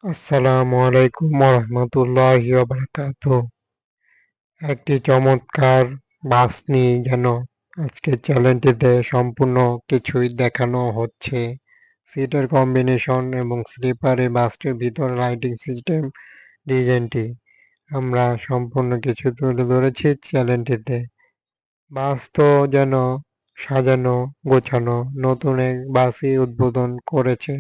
আসসালামু আলাইকুম ওরহমতুল্লাহি ওয়াবারাকাতুহ। একটি চমৎকার বাস নিয়ে যেন আজকের চ্যানেলটিতে সম্পূর্ণ কিছুই দেখানো হচ্ছে। সিটের কম্বিনেশন এবং স্লিপারে বাসটির ভিতর লাইটিং সিস্টেম ডিজাইনটি আমরা সম্পূর্ণ কিছু তুলে ধরেছি চ্যানেলটিতে। বাস তো যেন সাজানো গোছানো নতুন এক বাসই উদ্বোধন করেছে।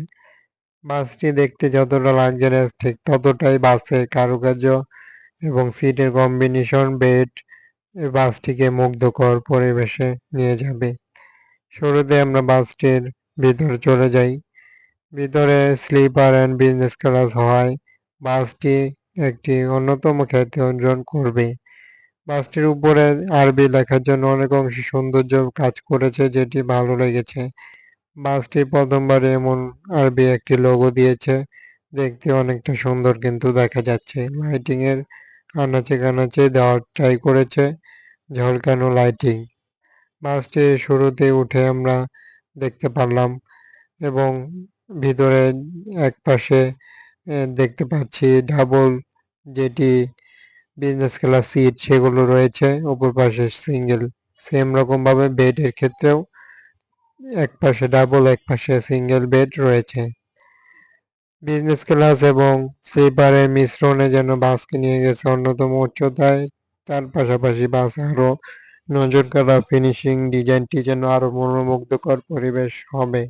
বাসটি দেখতে যতটা লাক্সারিয়াস ঠিক ততটাই বাসের কারুকার্য এবং সিটের কম্বিনেশন বেড বাসটিকে মুগ্ধকর পরিবেশে নিয়ে যাবে। শুরুতে আমরা বাসটির ভিতরে চলে যাই। ভিতরে স্লিপার অ্যান্ড বিজনেস ক্লাস হওয়ায় বাসটি একটি অন্যতম খ্যাতি অর্জন করবে। বাসটির উপরে আরবি লেখার জন্য অনেক অংশে সৌন্দর্য কাজ করেছে, যেটি ভালো লেগেছে। বাসটি প্রথমবারে এমন আরবি একটি লোগো দিয়েছে, দেখতে অনেকটা সুন্দর কিন্তু দেখা যাচ্ছে। লাইটিং এর আনাচে কানাচে দেওয়ার ট্রাই করেছে ঝলকানো লাইটিং। বাসটির শুরুতে উঠে আমরা দেখতে পারলাম এবং ভিতরে একপাশে দেখতে পাচ্ছি ডাবল যেটি বিজনেস ক্লাস সিট সেগুলো রয়েছে, অপর পাশে সিঙ্গেল। সেম রকমভাবে বেডের ক্ষেত্রেও একপাশে ডাবল একপাশে সিঙ্গেল বেড রয়েছে। বিজনেস ক্লাস এবং স্লিপারের মিশ্রণে যেন বাসকে নিয়ে গেছে অন্যতম উচ্চতায়। তার পাশাপাশি বাস আরও নজরকাড়া ফিনিশিং ডিজাইনটি যেন আরও মনোমুগ্ধকর পরিবেশ হবে।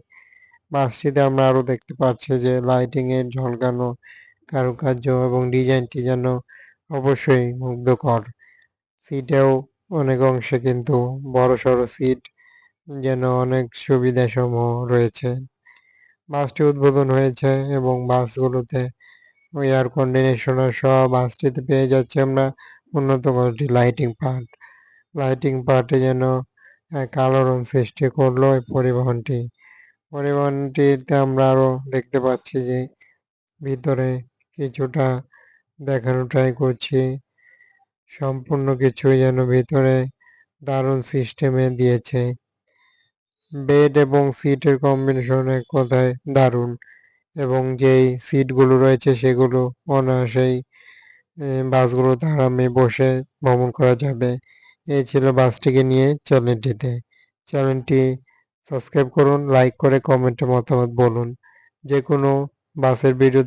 বাসটিতে আমরা আরও দেখতে পাচ্ছি যে লাইটিংয়ের ঝলকানো কারুকার্য এবং ডিজাইনটি যেন অবশ্যই মুগ্ধকর। সিটেও অনেক অংশে কিন্তু বড়সড় সিট যেন অনেক সুবিধাসমূহ রয়েছে। বাসটি উদ্বোধন হয়েছে এবং বাসগুলোতে এয়ার কন্ডিশনার সহ বাসটিতে পেয়ে যাচ্ছি আমরা উন্নত কোয়ালিটির লাইটিং পার্ট। লাইটিং পার্টে যেন এক আলোড়ন সৃষ্টি করলো এই পরিবহনটি। পরিবহনটিতে আমরা আরও দেখতে পাচ্ছি যে ভিতরে কিছুটা দেখানোর ট্রাই করছি। সম্পূর্ণ কিছুই যেন ভিতরে দারুণ সিস্টেমে দিয়েছে। বেড এবং সিটের কম্বিনেশন এক কথায় দারুণ এবং যেই সিটগুলো রয়েছে সেগুলো অনায়াসেই বাসগুলোতে আরামে বসে ভ্রমণ করা যাবে। এই ছিল বাসটিকে নিয়ে চ্যানেলটিতে। চ্যানেলটি সাবস্ক্রাইব করুন, লাইক করে কমেন্টে মতামত বলুন। যে কোনো বাসের ভিডিও